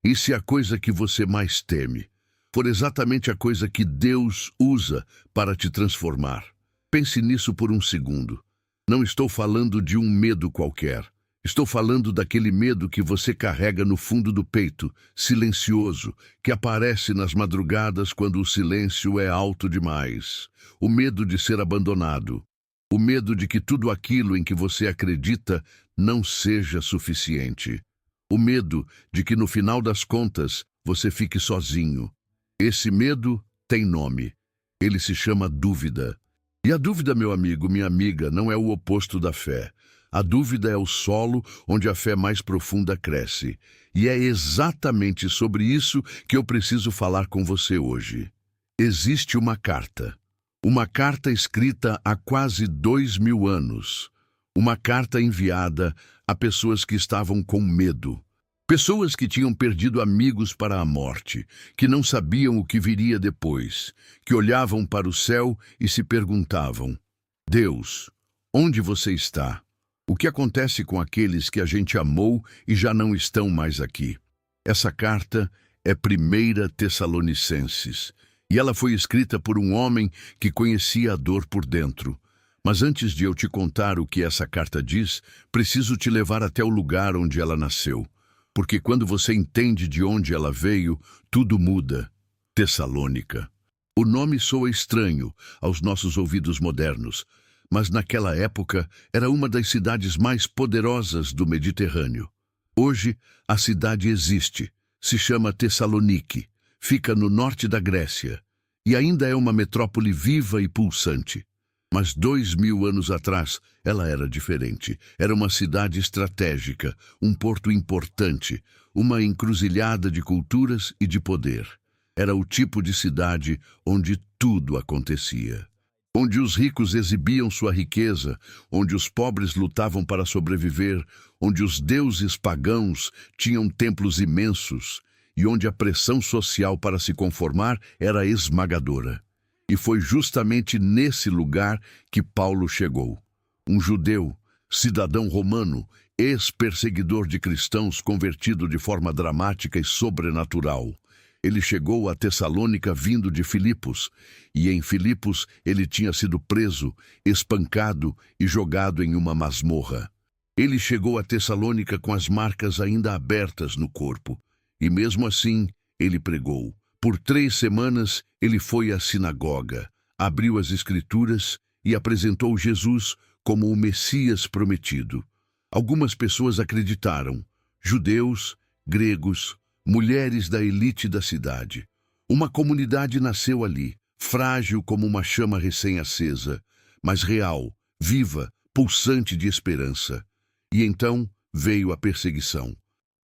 E se a coisa que você mais teme for exatamente a coisa que Deus usa para te transformar? Pense nisso por um segundo. Não estou falando de um medo qualquer. Estou falando daquele medo que você carrega no fundo do peito, silencioso, que aparece nas madrugadas quando o silêncio é alto demais. O medo de ser abandonado. O medo de que tudo aquilo em que você acredita não seja suficiente. O medo de que no final das contas você fique sozinho. Esse medo tem nome. Ele se chama dúvida. E a dúvida, meu amigo, minha amiga, não é o oposto da fé. A dúvida é o solo onde a fé mais profunda cresce. E é exatamente sobre isso que eu preciso falar com você hoje. Existe uma carta. Uma carta escrita há quase 2000 anos. Uma carta enviada a pessoas que estavam com medo. Pessoas que tinham perdido amigos para a morte, que não sabiam o que viria depois, que olhavam para o céu e se perguntavam: Deus, onde você está? O que acontece com aqueles que a gente amou e já não estão mais aqui? Essa carta é 1 Tessalonicenses, e ela foi escrita por um homem que conhecia a dor por dentro. Mas antes de eu te contar o que essa carta diz, preciso te levar até o lugar onde ela nasceu. Porque quando você entende de onde ela veio, tudo muda. Tessalônica. O nome soa estranho aos nossos ouvidos modernos, mas naquela época era uma das cidades mais poderosas do Mediterrâneo. Hoje, a cidade existe, se chama Tessalonique, fica no norte da Grécia, e ainda é uma metrópole viva e pulsante. Mas 2000 anos atrás, ela era diferente. Era uma cidade estratégica, um porto importante, uma encruzilhada de culturas e de poder. Era o tipo de cidade onde tudo acontecia. Onde os ricos exibiam sua riqueza, onde os pobres lutavam para sobreviver, onde os deuses pagãos tinham templos imensos e onde a pressão social para se conformar era esmagadora. E foi justamente nesse lugar que Paulo chegou. Um judeu, cidadão romano, ex-perseguidor de cristãos convertido de forma dramática e sobrenatural. Ele chegou a Tessalônica vindo de Filipos, e em Filipos ele tinha sido preso, espancado e jogado em uma masmorra. Ele chegou a Tessalônica com as marcas ainda abertas no corpo, e mesmo assim ele pregou. Por 3 semanas ele foi à sinagoga, abriu as Escrituras e apresentou Jesus como o Messias prometido. Algumas pessoas acreditaram, judeus, gregos, mulheres da elite da cidade. Uma comunidade nasceu ali, frágil como uma chama recém-acesa, mas real, viva, pulsante de esperança. E então veio a perseguição.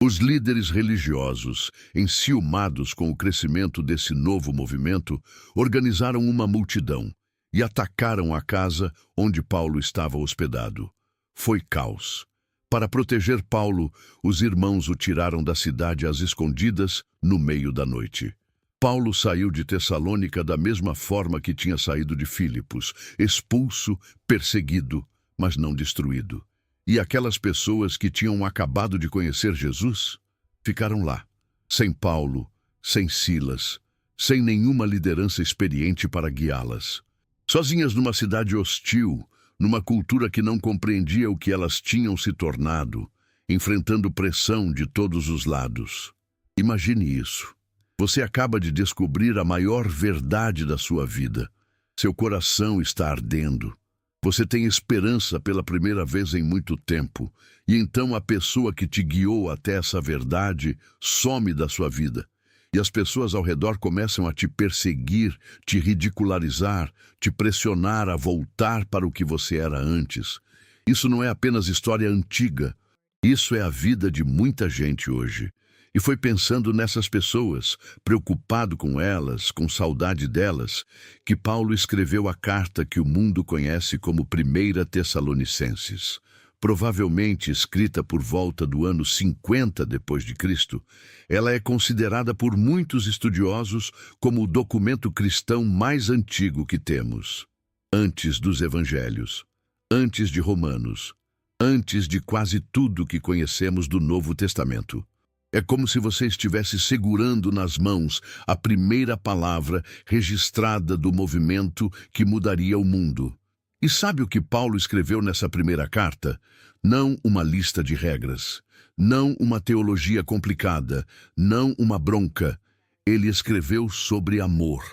Os líderes religiosos, enciumados com o crescimento desse novo movimento, organizaram uma multidão e atacaram a casa onde Paulo estava hospedado. Foi caos. Para proteger Paulo, os irmãos o tiraram da cidade às escondidas no meio da noite. Paulo saiu de Tessalônica da mesma forma que tinha saído de Filipos, expulso, perseguido, mas não destruído. E aquelas pessoas que tinham acabado de conhecer Jesus ficaram lá, sem Paulo, sem Silas, sem nenhuma liderança experiente para guiá-las. Sozinhas numa cidade hostil, numa cultura que não compreendia o que elas tinham se tornado, enfrentando pressão de todos os lados. Imagine isso. Você acaba de descobrir a maior verdade da sua vida. Seu coração está ardendo. Você tem esperança pela primeira vez em muito tempo, e então a pessoa que te guiou até essa verdade some da sua vida. E as pessoas ao redor começam a te perseguir, te ridicularizar, te pressionar a voltar para o que você era antes. Isso não é apenas história antiga, isso é a vida de muita gente hoje. E foi pensando nessas pessoas, preocupado com elas, com saudade delas, que Paulo escreveu a carta que o mundo conhece como 1 Tessalonicenses. Provavelmente escrita por volta do ano 50 depois de Cristo, ela é considerada por muitos estudiosos como o documento cristão mais antigo que temos. Antes dos evangelhos, antes de Romanos, antes de quase tudo que conhecemos do Novo Testamento. É como se você estivesse segurando nas mãos a primeira palavra registrada do movimento que mudaria o mundo. E sabe o que Paulo escreveu nessa primeira carta? Não uma lista de regras, não uma teologia complicada, não uma bronca. Ele escreveu sobre amor,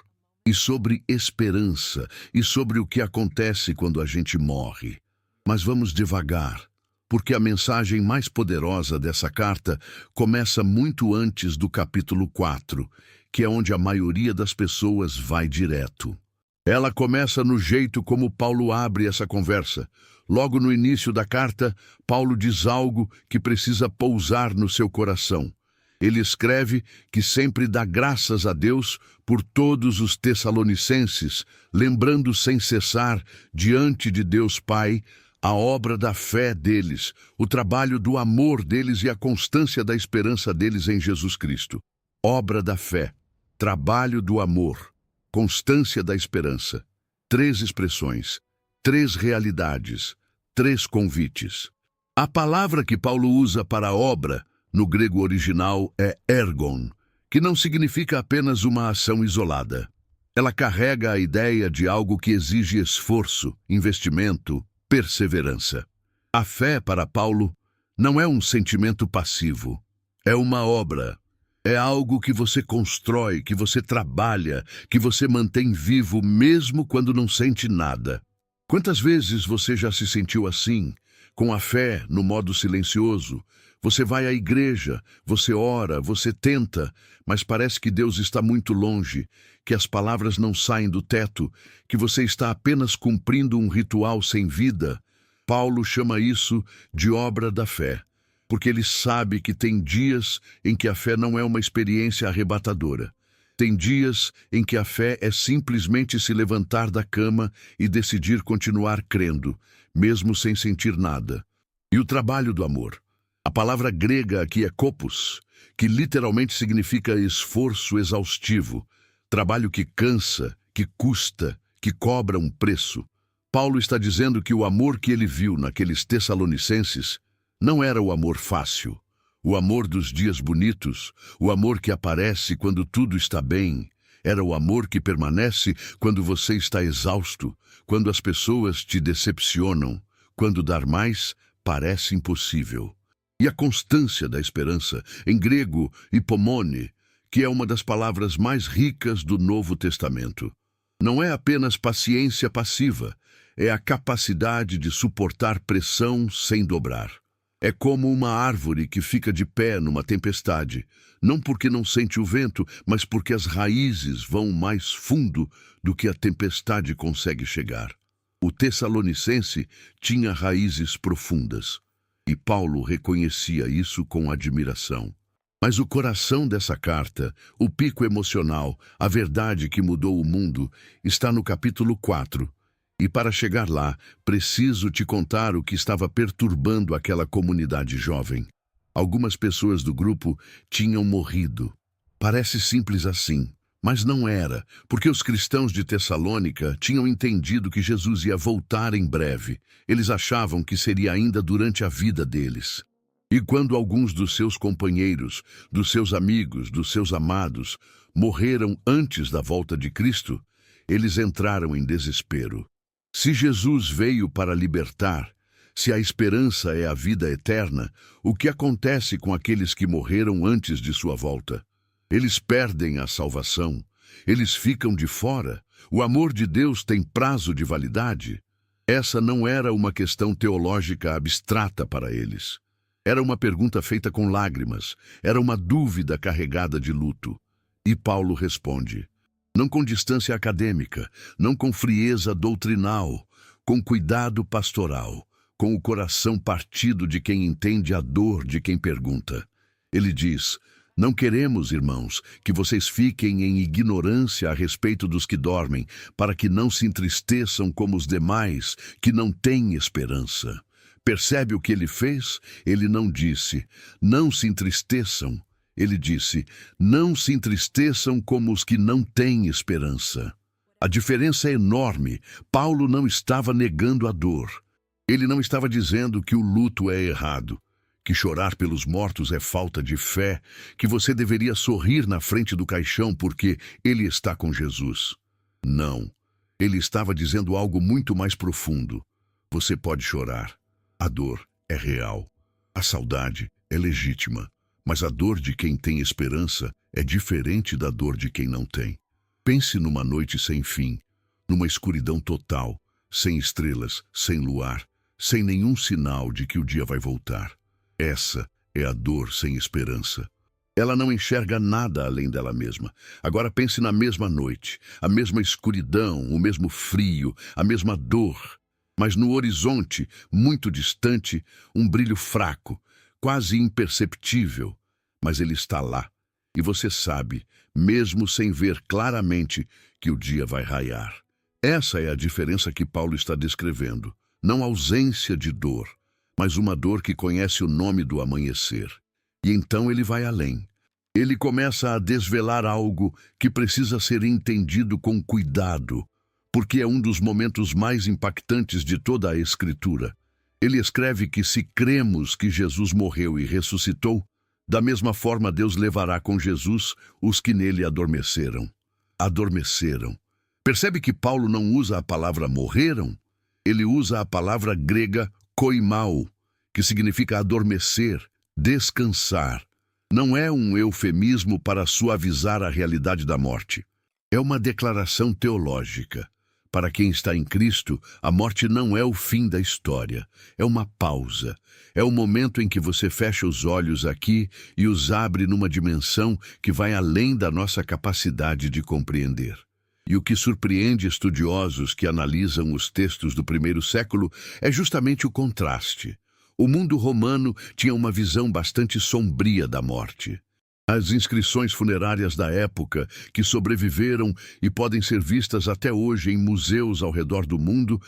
e sobre esperança, e sobre o que acontece quando a gente morre. Mas vamos devagar, porque a mensagem mais poderosa dessa carta começa muito antes do capítulo 4, que é onde a maioria das pessoas vai direto. Ela começa no jeito como Paulo abre essa conversa. Logo no início da carta, Paulo diz algo que precisa pousar no seu coração. Ele escreve que sempre dá graças a Deus por todos os tessalonicenses, lembrando sem cessar, diante de Deus Pai, a obra da fé deles, o trabalho do amor deles e a constância da esperança deles em Jesus Cristo. Obra da fé, trabalho do amor, constância da esperança. 3 expressões, 3 realidades, 3 convites. A palavra que Paulo usa para obra, no grego original, é ergon, que não significa apenas uma ação isolada. Ela carrega a ideia de algo que exige esforço, investimento, perseverança. A fé, para Paulo, não é um sentimento passivo. É uma obra. É algo que você constrói, que você trabalha, que você mantém vivo mesmo quando não sente nada. Quantas vezes você já se sentiu assim, com a fé no modo silencioso? Você vai à igreja, você ora, você tenta, mas parece que Deus está muito longe, que as palavras não saem do teto, que você está apenas cumprindo um ritual sem vida. Paulo chama isso de obra da fé, porque ele sabe que tem dias em que a fé não é uma experiência arrebatadora. Tem dias em que a fé é simplesmente se levantar da cama e decidir continuar crendo, mesmo sem sentir nada. E o trabalho do amor. A palavra grega aqui é kopos, que literalmente significa esforço exaustivo, trabalho que cansa, que custa, que cobra um preço. Paulo está dizendo que o amor que ele viu naqueles tessalonicenses não era o amor fácil, o amor dos dias bonitos, o amor que aparece quando tudo está bem. Era o amor que permanece quando você está exausto, quando as pessoas te decepcionam, quando dar mais parece impossível. E a constância da esperança, em grego, hipomone, que é uma das palavras mais ricas do Novo Testamento. Não é apenas paciência passiva, é a capacidade de suportar pressão sem dobrar. É como uma árvore que fica de pé numa tempestade, não porque não sente o vento, mas porque as raízes vão mais fundo do que a tempestade consegue chegar. O tessalonicense tinha raízes profundas. E Paulo reconhecia isso com admiração. Mas o coração dessa carta, o pico emocional, a verdade que mudou o mundo, está no capítulo 4. E para chegar lá, preciso te contar o que estava perturbando aquela comunidade jovem. Algumas pessoas do grupo tinham morrido. Parece simples assim. Mas não era, porque os cristãos de Tessalônica tinham entendido que Jesus ia voltar em breve. Eles achavam que seria ainda durante a vida deles. E quando alguns dos seus companheiros, dos seus amigos, dos seus amados, morreram antes da volta de Cristo, eles entraram em desespero. Se Jesus veio para libertar, se a esperança é a vida eterna, o que acontece com aqueles que morreram antes de sua volta? Eles perdem a salvação, eles ficam de fora. O amor de Deus tem prazo de validade. Essa não era uma questão teológica abstrata para eles. Era uma pergunta feita com lágrimas, era uma dúvida carregada de luto. E Paulo responde, não com distância acadêmica, não com frieza doutrinal, com cuidado pastoral, com o coração partido de quem entende a dor de quem pergunta. Ele diz, não queremos, irmãos, que vocês fiquem em ignorância a respeito dos que dormem, para que não se entristeçam como os demais, que não têm esperança. Percebe o que ele fez? Ele não disse, não se entristeçam. Ele disse, não se entristeçam como os que não têm esperança. A diferença é enorme. Paulo não estava negando a dor. Ele não estava dizendo que o luto é errado, que chorar pelos mortos é falta de fé, que você deveria sorrir na frente do caixão porque ele está com Jesus. Não, ele estava dizendo algo muito mais profundo. Você pode chorar. A dor é real. A saudade é legítima. Mas a dor de quem tem esperança é diferente da dor de quem não tem. Pense numa noite sem fim, numa escuridão total, sem estrelas, sem luar, sem nenhum sinal de que o dia vai voltar. Essa é a dor sem esperança. Ela não enxerga nada além dela mesma. Agora pense na mesma noite, a mesma escuridão, o mesmo frio, a mesma dor. Mas no horizonte, muito distante, um brilho fraco, quase imperceptível. Mas ele está lá. E você sabe, mesmo sem ver claramente, que o dia vai raiar. Essa é a diferença que Paulo está descrevendo. Não ausência de dor, mas uma dor que conhece o nome do amanhecer. E então ele vai além. Ele começa a desvelar algo que precisa ser entendido com cuidado, porque é um dos momentos mais impactantes de toda a Escritura. Ele escreve que se cremos que Jesus morreu e ressuscitou, da mesma forma Deus levará com Jesus os que nele adormeceram. Adormeceram. Percebe que Paulo não usa a palavra morreram? Ele usa a palavra grega koimao, que significa adormecer, descansar. Não é um eufemismo para suavizar a realidade da morte. É uma declaração teológica. Para quem está em Cristo, a morte não é o fim da história. É uma pausa. É o momento em que você fecha os olhos aqui e os abre numa dimensão que vai além da nossa capacidade de compreender. E o que surpreende estudiosos que analisam os textos do primeiro século é justamente o contraste. O mundo romano tinha uma visão bastante sombria da morte. As inscrições funerárias da época, que sobreviveram e podem ser vistas até hoje em museus ao redor do mundo,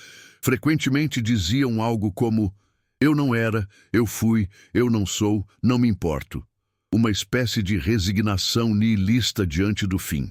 frequentemente diziam algo como: eu não era, eu fui, eu não sou, não me importo. Uma espécie de resignação nihilista diante do fim.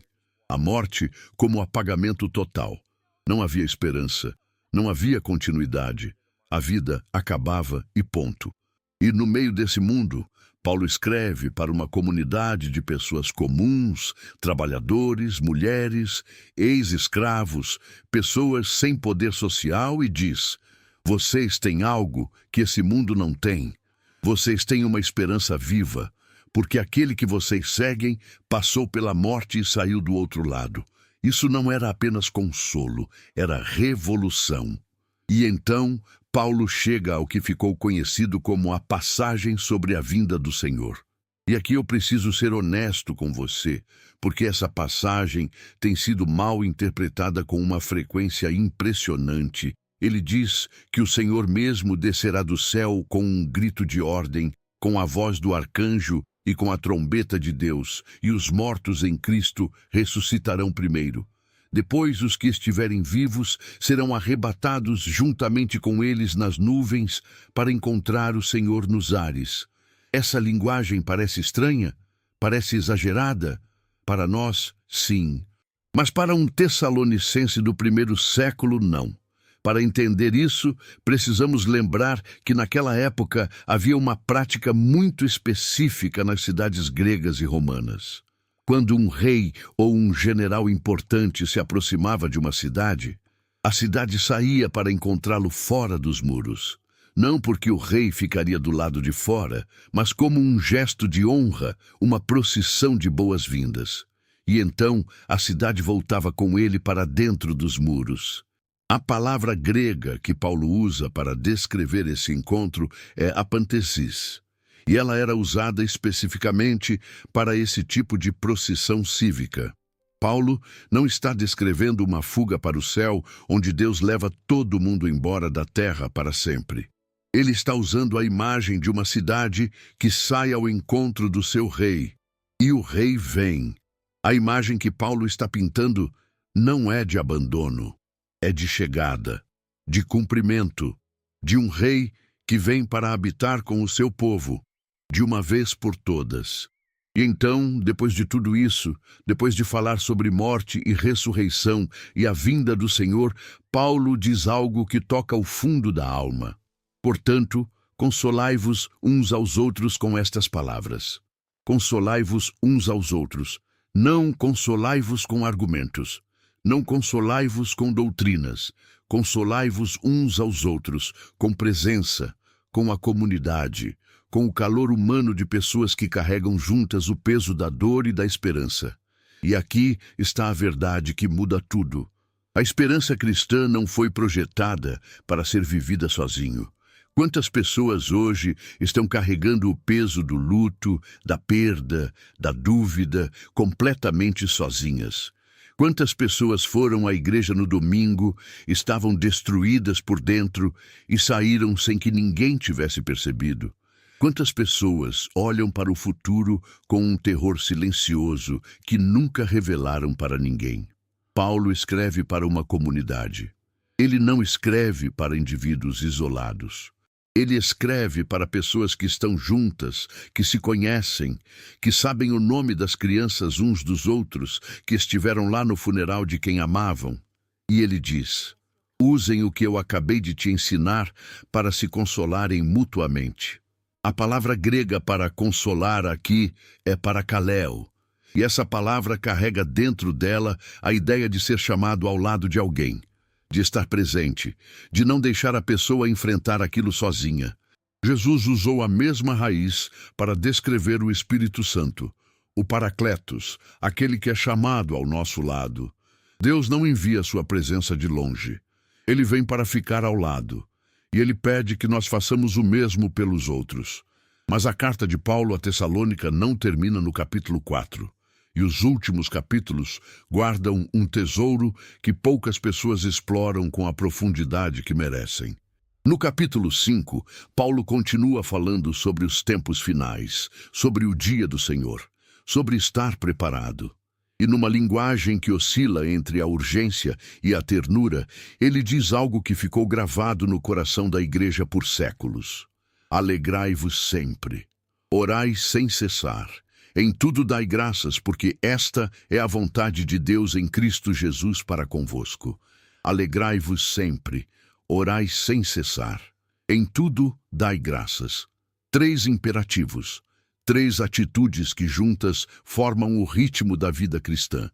A morte como apagamento total. Não havia esperança, não havia continuidade. A vida acabava e ponto. E no meio desse mundo, Paulo escreve para uma comunidade de pessoas comuns, trabalhadores, mulheres, ex-escravos, pessoas sem poder social e diz: vocês têm algo que esse mundo não tem. Vocês têm uma esperança viva, porque aquele que vocês seguem passou pela morte e saiu do outro lado. Isso não era apenas consolo, era revolução. E então, Paulo chega ao que ficou conhecido como a passagem sobre a vinda do Senhor. E aqui eu preciso ser honesto com você, porque essa passagem tem sido mal interpretada com uma frequência impressionante. Ele diz que o Senhor mesmo descerá do céu com um grito de ordem, com a voz do arcanjo e com a trombeta de Deus, e os mortos em Cristo ressuscitarão primeiro. Depois os que estiverem vivos serão arrebatados juntamente com eles nas nuvens para encontrar o Senhor nos ares. Essa linguagem parece estranha? Parece exagerada? Para nós, sim. Mas para um tessalonicense do primeiro século, não. Para entender isso, precisamos lembrar que naquela época havia uma prática muito específica nas cidades gregas e romanas. Quando um rei ou um general importante se aproximava de uma cidade, a cidade saía para encontrá-lo fora dos muros. Não porque o rei ficaria do lado de fora, mas como um gesto de honra, uma procissão de boas-vindas. E então a cidade voltava com ele para dentro dos muros. A palavra grega que Paulo usa para descrever esse encontro é apantesis. E ela era usada especificamente para esse tipo de procissão cívica. Paulo não está descrevendo uma fuga para o céu, onde Deus leva todo mundo embora da terra para sempre. Ele está usando a imagem de uma cidade que sai ao encontro do seu rei. E o rei vem. A imagem que Paulo está pintando não é de abandono, é de chegada, de cumprimento, de um rei que vem para habitar com o seu povo, de uma vez por todas. E então, depois de tudo isso, depois de falar sobre morte e ressurreição e a vinda do Senhor, Paulo diz algo que toca o fundo da alma. Portanto, Consolai-vos uns aos outros com estas palavras. Consolai-vos uns aos outros. Não consolai-vos com argumentos. Não consolai-vos com doutrinas. Consolai-vos uns aos outros, com presença, com a comunidade, com o calor humano de pessoas que carregam juntas o peso da dor e da esperança. E aqui está a verdade que muda tudo. A esperança cristã não foi projetada para ser vivida sozinho. Quantas pessoas hoje estão carregando o peso do luto, da perda, da dúvida, completamente sozinhas? Quantas pessoas foram à igreja no domingo, estavam destruídas por dentro e saíram sem que ninguém tivesse percebido? Quantas pessoas olham para o futuro com um terror silencioso que nunca revelaram para ninguém? Paulo escreve para uma comunidade. Ele não escreve para indivíduos isolados. Ele escreve para pessoas que estão juntas, que se conhecem, que sabem o nome das crianças uns dos outros, que estiveram lá no funeral de quem amavam. E ele diz: usem o que eu acabei de te ensinar para se consolarem mutuamente. A palavra grega para consolar aqui é parakaleo, e essa palavra carrega dentro dela a ideia de ser chamado ao lado de alguém, de estar presente, de não deixar a pessoa enfrentar aquilo sozinha. Jesus usou a mesma raiz para descrever o Espírito Santo, o Paracletos, aquele que é chamado ao nosso lado. Deus não envia sua presença de longe. Ele vem para ficar ao lado, e ele pede que nós façamos o mesmo pelos outros. Mas a carta de Paulo a Tessalônica não termina no capítulo 4. E os últimos capítulos guardam um tesouro que poucas pessoas exploram com a profundidade que merecem. No capítulo 5, Paulo continua falando sobre os tempos finais, sobre o dia do Senhor, sobre estar preparado. E numa linguagem que oscila entre a urgência e a ternura, ele diz algo que ficou gravado no coração da igreja por séculos. Alegrai-vos sempre, orai sem cessar. Em tudo dai graças, porque esta é a vontade de Deus em Cristo Jesus para convosco. Alegrai-vos sempre, orai sem cessar. Em tudo dai graças. 3 imperativos, 3 atitudes que juntas formam o ritmo da vida cristã.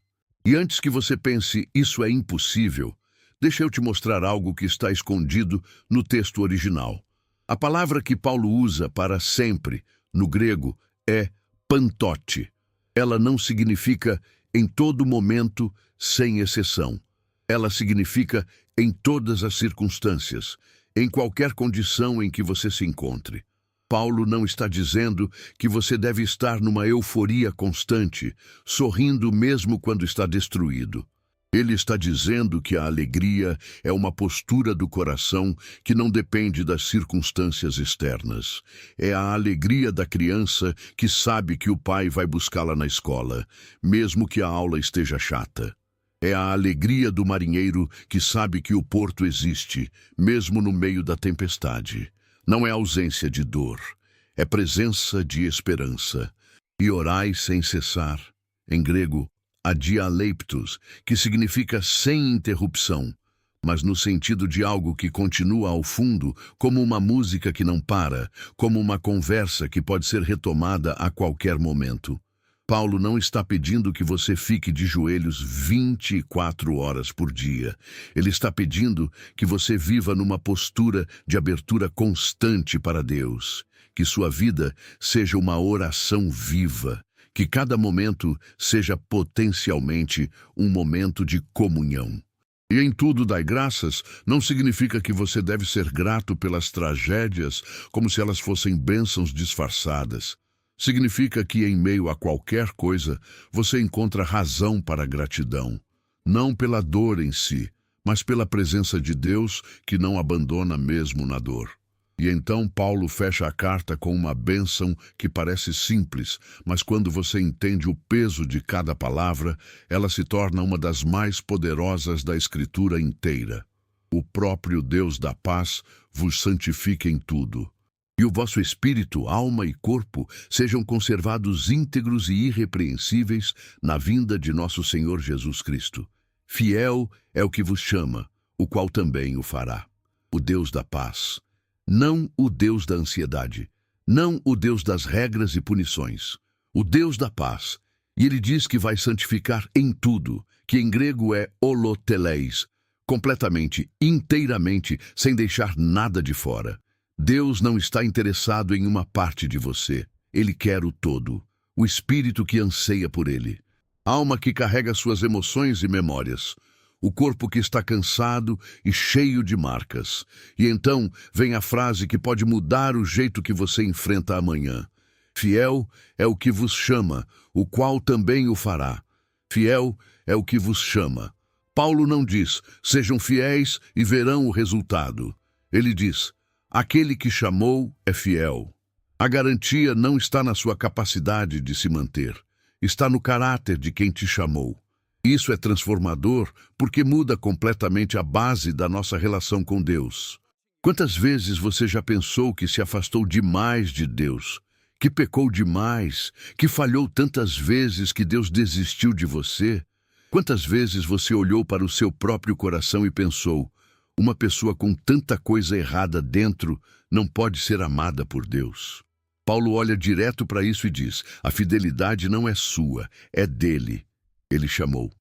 E antes que você pense, isso é impossível, deixa eu te mostrar algo que está escondido no texto original. A palavra que Paulo usa para sempre, no grego, é pantote. Ela não significa em todo momento, sem exceção. Ela significa em todas as circunstâncias, em qualquer condição em que você se encontre. Paulo não está dizendo que você deve estar numa euforia constante, sorrindo mesmo quando está destruído. Ele está dizendo que a alegria é uma postura do coração que não depende das circunstâncias externas. É a alegria da criança que sabe que o pai vai buscá-la na escola, mesmo que a aula esteja chata. É a alegria do marinheiro que sabe que o porto existe, mesmo no meio da tempestade. Não é ausência de dor, é presença de esperança. E orai sem cessar, em grego, adialeiptos, que significa sem interrupção, mas no sentido de algo que continua ao fundo, como uma música que não para, como uma conversa que pode ser retomada a qualquer momento. Paulo não está pedindo que você fique de joelhos 24 horas por dia. Ele está pedindo que você viva numa postura de abertura constante para Deus, que sua vida seja uma oração viva, que cada momento seja potencialmente um momento de comunhão. E em tudo dai graças não significa que você deve ser grato pelas tragédias como se elas fossem bênçãos disfarçadas. Significa que em meio a qualquer coisa você encontra razão para a gratidão, não pela dor em si, mas pela presença de Deus que não abandona mesmo na dor. E então Paulo fecha a carta com uma bênção que parece simples, mas quando você entende o peso de cada palavra, ela se torna uma das mais poderosas da Escritura inteira. O próprio Deus da paz vos santifique em tudo. E o vosso espírito, alma e corpo sejam conservados íntegros e irrepreensíveis na vinda de nosso Senhor Jesus Cristo. Fiel é o que vos chama, o qual também o fará. O Deus da paz não o Deus da ansiedade, não o Deus das regras e punições, o Deus da paz. E ele diz que vai santificar em tudo, que em grego é holoteleis, completamente, inteiramente, sem deixar nada de fora. Deus não está interessado em uma parte de você. Ele quer o todo, o espírito que anseia por ele, alma que carrega suas emoções e memórias, o corpo que está cansado e cheio de marcas. E então vem a frase que pode mudar o jeito que você enfrenta amanhã. Fiel é o que vos chama, o qual também o fará. Fiel é o que vos chama. Paulo não diz, sejam fiéis e verão o resultado. Ele diz, aquele que chamou é fiel. A garantia não está na sua capacidade de se manter. Está no caráter de quem te chamou. Isso é transformador porque muda completamente a base da nossa relação com Deus. Quantas vezes você já pensou que se afastou demais de Deus, que pecou demais, que falhou tantas vezes que Deus desistiu de você? Quantas vezes você olhou para o seu próprio coração e pensou, uma pessoa com tanta coisa errada dentro não pode ser amada por Deus? Paulo olha direto para isso e diz, a fidelidade não é sua, é dele. Ele chamou.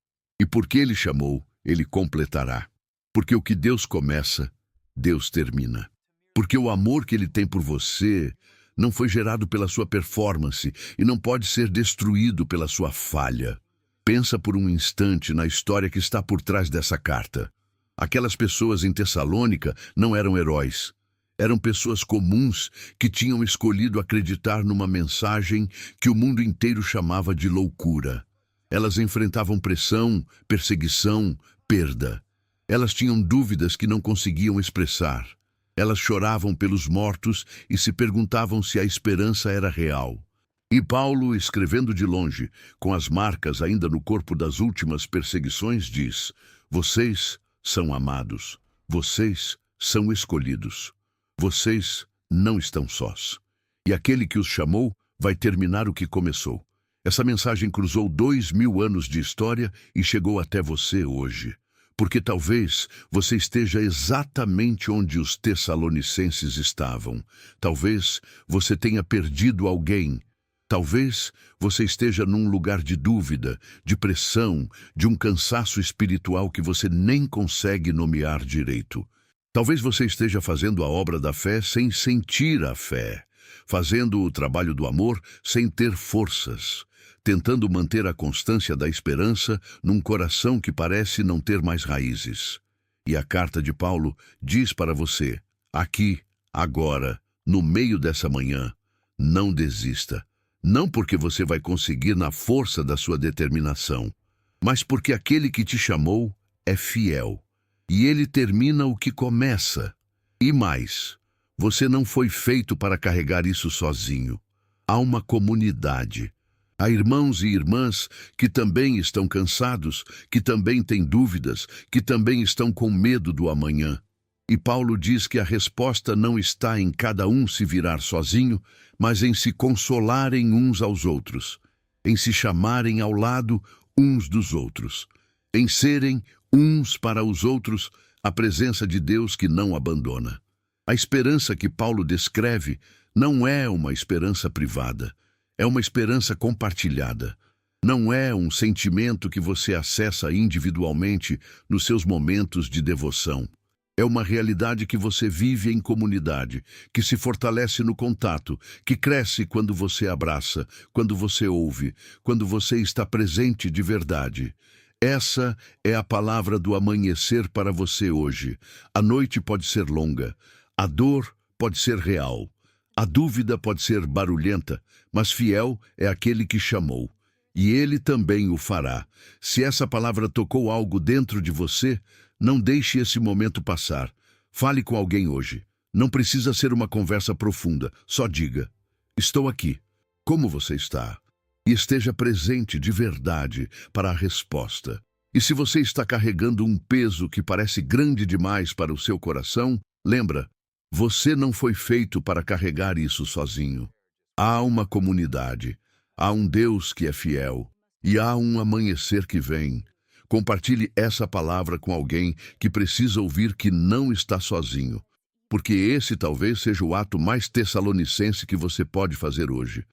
E porque ele chamou, ele completará. Porque o que Deus começa, Deus termina. Porque o amor que ele tem por você não foi gerado pela sua performance e não pode ser destruído pela sua falha. Pensa por um instante na história que está por trás dessa carta. Aquelas pessoas em Tessalônica não eram heróis. Eram pessoas comuns que tinham escolhido acreditar numa mensagem que o mundo inteiro chamava de loucura. Elas enfrentavam pressão, perseguição, perda. Elas tinham dúvidas que não conseguiam expressar. Elas choravam pelos mortos e se perguntavam se a esperança era real. E Paulo, escrevendo de longe, com as marcas ainda no corpo das últimas perseguições, diz, vocês são amados, vocês são escolhidos, vocês não estão sós. E aquele que os chamou vai terminar o que começou. Essa mensagem cruzou 2000 anos de história e chegou até você hoje. Porque talvez você esteja exatamente onde os tessalonicenses estavam. Talvez você tenha perdido alguém. Talvez você esteja num lugar de dúvida, de pressão, de um cansaço espiritual que você nem consegue nomear direito. Talvez você esteja fazendo a obra da fé sem sentir a fé, fazendo o trabalho do amor sem ter forças, tentando manter a constância da esperança num coração que parece não ter mais raízes. E a carta de Paulo diz para você, aqui, agora, no meio dessa manhã, não desista. Não porque você vai conseguir na força da sua determinação, mas porque aquele que te chamou é fiel. E ele termina o que começa. E mais, você não foi feito para carregar isso sozinho. Há uma comunidade. Há irmãos e irmãs que também estão cansados, que também têm dúvidas, que também estão com medo do amanhã. E Paulo diz que a resposta não está em cada um se virar sozinho, mas em se consolarem uns aos outros, em se chamarem ao lado uns dos outros, em serem uns para os outros a presença de Deus que não abandona. A esperança que Paulo descreve não é uma esperança privada. É uma esperança compartilhada. Não é um sentimento que você acessa individualmente nos seus momentos de devoção. É uma realidade que você vive em comunidade, que se fortalece no contato, que cresce quando você abraça, quando você ouve, quando você está presente de verdade. Essa é a palavra do amanhecer para você hoje. A noite pode ser longa, a dor pode ser real. A dúvida pode ser barulhenta, mas fiel é aquele que chamou. E ele também o fará. Se essa palavra tocou algo dentro de você, não deixe esse momento passar. Fale com alguém hoje. Não precisa ser uma conversa profunda. Só diga, estou aqui. Como você está? E esteja presente de verdade para a resposta. E se você está carregando um peso que parece grande demais para o seu coração, lembra, você não foi feito para carregar isso sozinho. Há uma comunidade, há um Deus que é fiel, e há um amanhecer que vem. Compartilhe essa palavra com alguém que precisa ouvir que não está sozinho. porque esse talvez seja o ato mais tessalonicense que você pode fazer hoje.